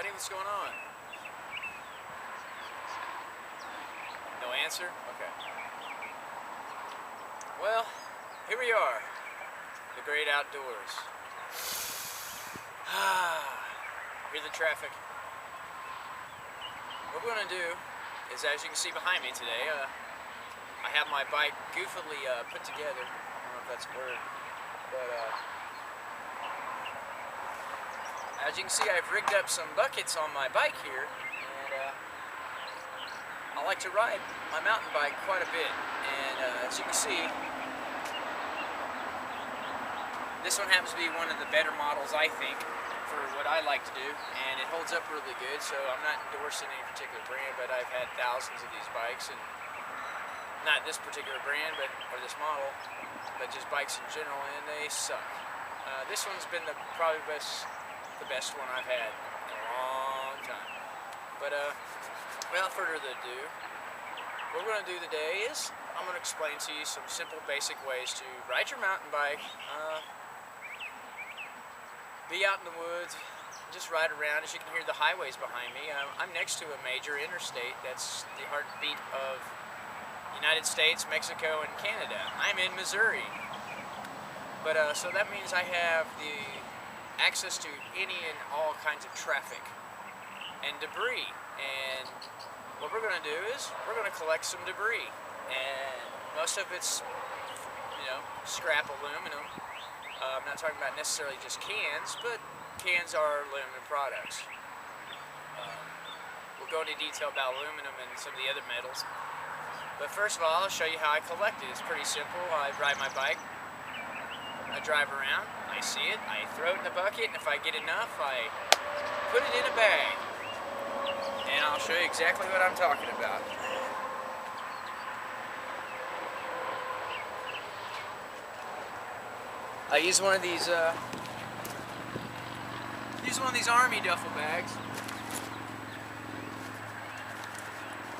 buddy? What's going on? No answer? Okay. Well, here we are. The great outdoors. Hear the traffic. What we're going to do is, as you can see behind me today, I have my bike goofily put together. I don't know if that's a word. But, as you can see, I've rigged up some buckets on my bike here, and I like to ride my mountain bike quite a bit. And as you can see, this one happens to be one of the better models, I think, for what I like to do, and it holds up really good. So I'm not endorsing any particular brand, but I've had thousands of these bikes, and not this particular brand, or this model, but just bikes in general, and they suck. This one's been probably the best one I've had in a long time. But without further ado, what we're going to do today is I'm going to explain to you some simple, basic ways to ride your mountain bike. Be out in the woods, just ride around. As you can hear the highways behind me, I'm next to a major interstate that's the heartbeat of the United States, Mexico, and Canada. I'm in Missouri. But so that means I have the access to any and all kinds of traffic and debris. And what we're going to do is we're going to collect some debris. And most of it's, scrap aluminum. I'm not talking about necessarily just cans, but cans are aluminum products. We'll go into detail about aluminum and some of the other metals. But first of all, I'll show you how I collect it. It's pretty simple. I ride my bike, I drive around, I see it, I throw it in the bucket, and if I get enough, I put it in a bag. And I'll show you exactly what I'm talking about. I use one of these army duffel bags.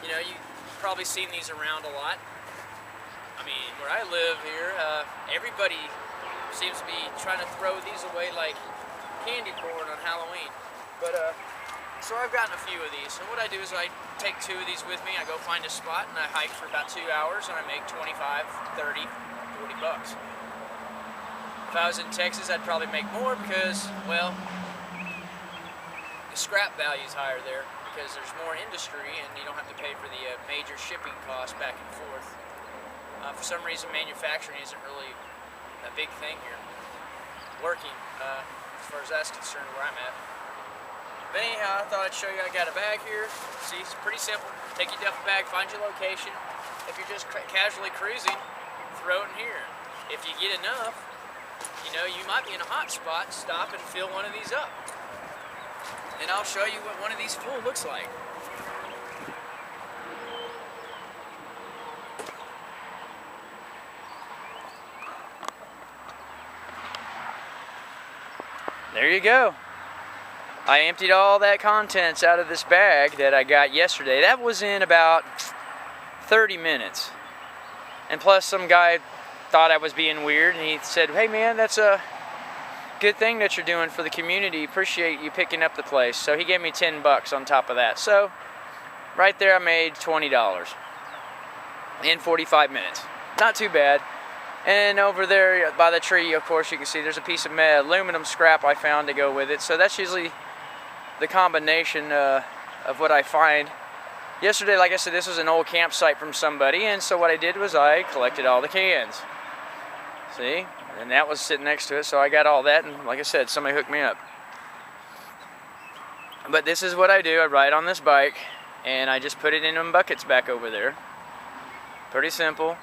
You've probably seen these around a lot. I mean, where I live here, everybody seems to be trying to throw these away like candy corn on Halloween. But so I've gotten a few of these. So what I do is I take 2 of these with me. I go find a spot and I hike for about 2 hours, and I make 25, 30, 40 bucks. If I was in Texas, I'd probably make more because, well, the scrap value is higher there because there's more industry and you don't have to pay for the major shipping costs back and forth. For some reason, manufacturing isn't really a big thing here. Working, as far as that's concerned, where I'm at. But anyhow, I thought I'd show you. I got a bag here. See, it's pretty simple. Take your duffel bag, find your location. If you're just casually cruising, throw it in here. If you get enough, you might be in a hot spot, stop and fill one of these up. And I'll show you what one of these full looks like. There you go. I emptied all that contents out of this bag that I got yesterday. That was in about 30 minutes. And plus some guy thought I was being weird, and he said, "Hey man, that's a good thing that you're doing for the community. Appreciate you picking up the place." So he gave me 10 bucks on top of that. So right there I made $20 in 45 minutes. Not too bad. And over there by the tree, of course, you can see there's a piece of aluminum scrap I found to go with it. So that's usually the combination of what I find. Yesterday, like I said, this was an old campsite from somebody, and so what I did was I collected all the cans. See? And that was sitting next to it, so I got all that, and like I said, somebody hooked me up. But this is what I do. I ride on this bike, and I just put it in them buckets back over there. Pretty simple.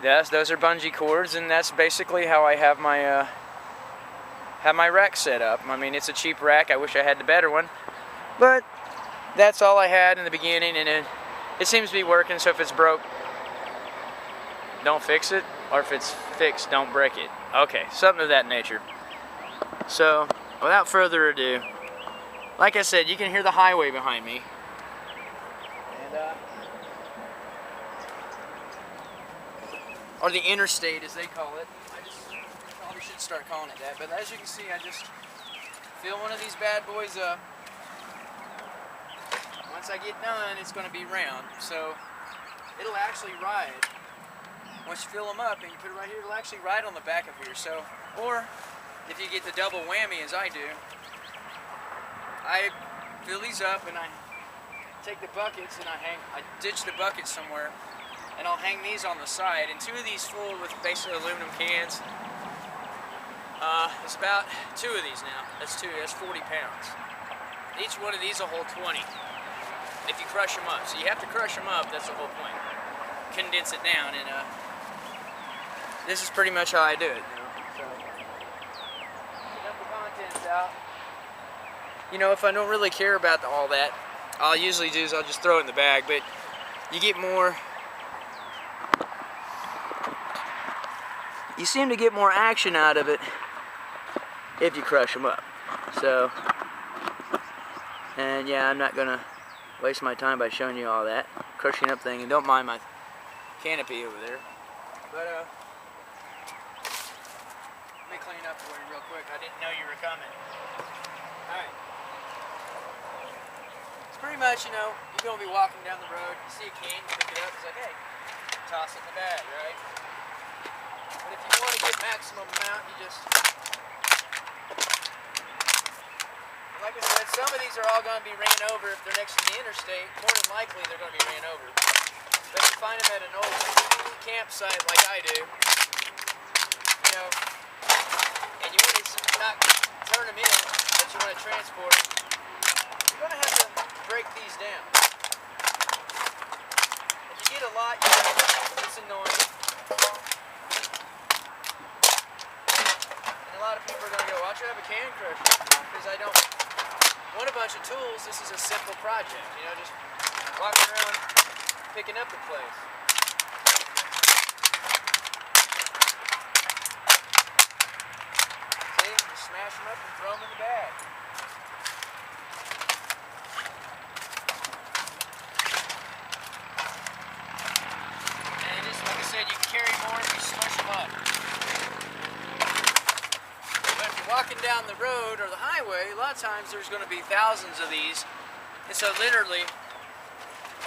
Yes, those are bungee cords, and that's basically how I have my rack set up. I mean, it's a cheap rack. I wish I had the better one, but that's all I had in the beginning, and it seems to be working. So if it's broke, don't fix it, or if it's fixed, don't break it. Okay, something of that nature. So without further ado, like I said, you can hear the highway behind me, and or the interstate as they call it. I probably should start calling it that, but as you can see, I just fill one of these bad boys up. Once I get done, it's going to be round, so it'll actually ride. Once you fill them up and you put it right here, it'll actually ride on the back of here. So, or if you get the double whammy as I do, I fill these up and I take the buckets and I ditch the buckets somewhere, and I'll hang these on the side. And 2 of these full with basically aluminum cans. It's about 2 of these now. That's 2. That's 40 pounds. Each one of these will hold 20. If you crush them up. So you have to crush them up, that's the whole point. Condense it down, and this is pretty much how I do it. So, get the contents out. You know, if I don't really care about all that, all I usually do is I'll just throw it in the bag, but you get more, you seem to get more action out of it if you crush them up. So, and yeah, I'm not gonna waste my time by showing you all that crushing up thing, and don't mind my canopy over there. But let me clean up for you real quick. I didn't know you were coming. Alright. It's pretty much, you know, you're gonna be walking down the road, you see a can, you pick it up, it's like, hey, toss it in the bag, right? But if you want to get maximum amount, you just, like I said, some of these are all going to be ran over if they're next to the interstate. More than likely, they're going to be ran over. But if you find them at an old campsite like I do, you know, and you want to not turn them in, but you want to transport them, you're going to have to break these down. If you get a lot, it's annoying. And a lot of people are going to go, why don't you have a can crusher? Because I don't want a bunch of tools. This is a simple project, you know, just walking around picking up the place. See, just smash them up and throw them in the bag. And just like I said, you can carry more if you smush them up. But if you're walking down the road or the highway, a lot of times there's going to be thousands of these, and so literally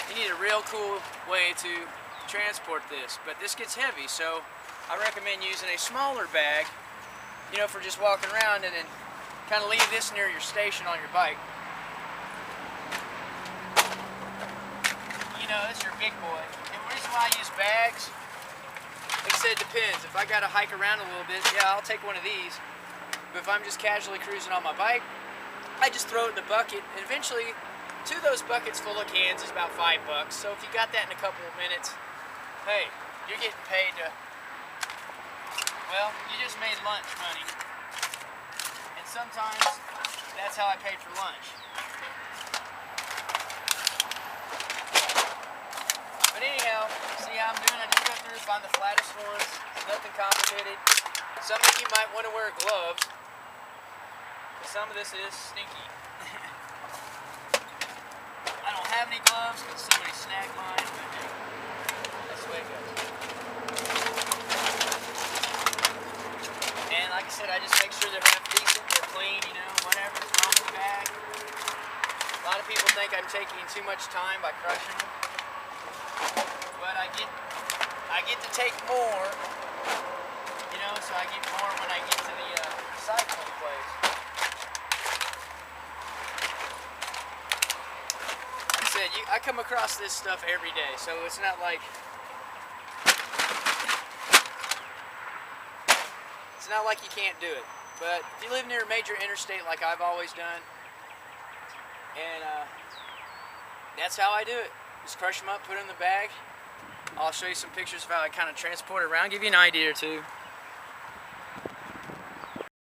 you need a real cool way to transport this. But this gets heavy, so I recommend using a smaller bag, you know, for just walking around, and then kind of leave this near your station on your bike. You know, that's your big boy. And the reason why I use bags, like I said, it depends. If I got to hike around a little bit, yeah, I'll take one of these. But if I'm just casually cruising on my bike, I just throw it in the bucket, and eventually 2 of those buckets full of cans is about $5. So if you got that in a couple of minutes, hey, you're getting paid to, well, you just made lunch money. And sometimes that's how I paid for lunch. But anyhow, see how I'm doing? I just go through, find the flattest ones. It's nothing complicated. Some of you might want to wear gloves, but some of this is stinky. I don't have any gloves because somebody snagged mine, but that's the way it goes. And like I said, I just make sure they're half decent, they're clean, you know, whatever's wrong with the bag. A lot of people think I'm taking too much time by crushing them, but I get to take more, you know, so I get more when I get to the recycling place. I come across this stuff every day, so it's not like you can't do it. But if you live near a major interstate like I've always done, and that's how I do it. Just crush them up, put them in the bag. I'll show you some pictures of how I kind of transport it around, give you an idea or two.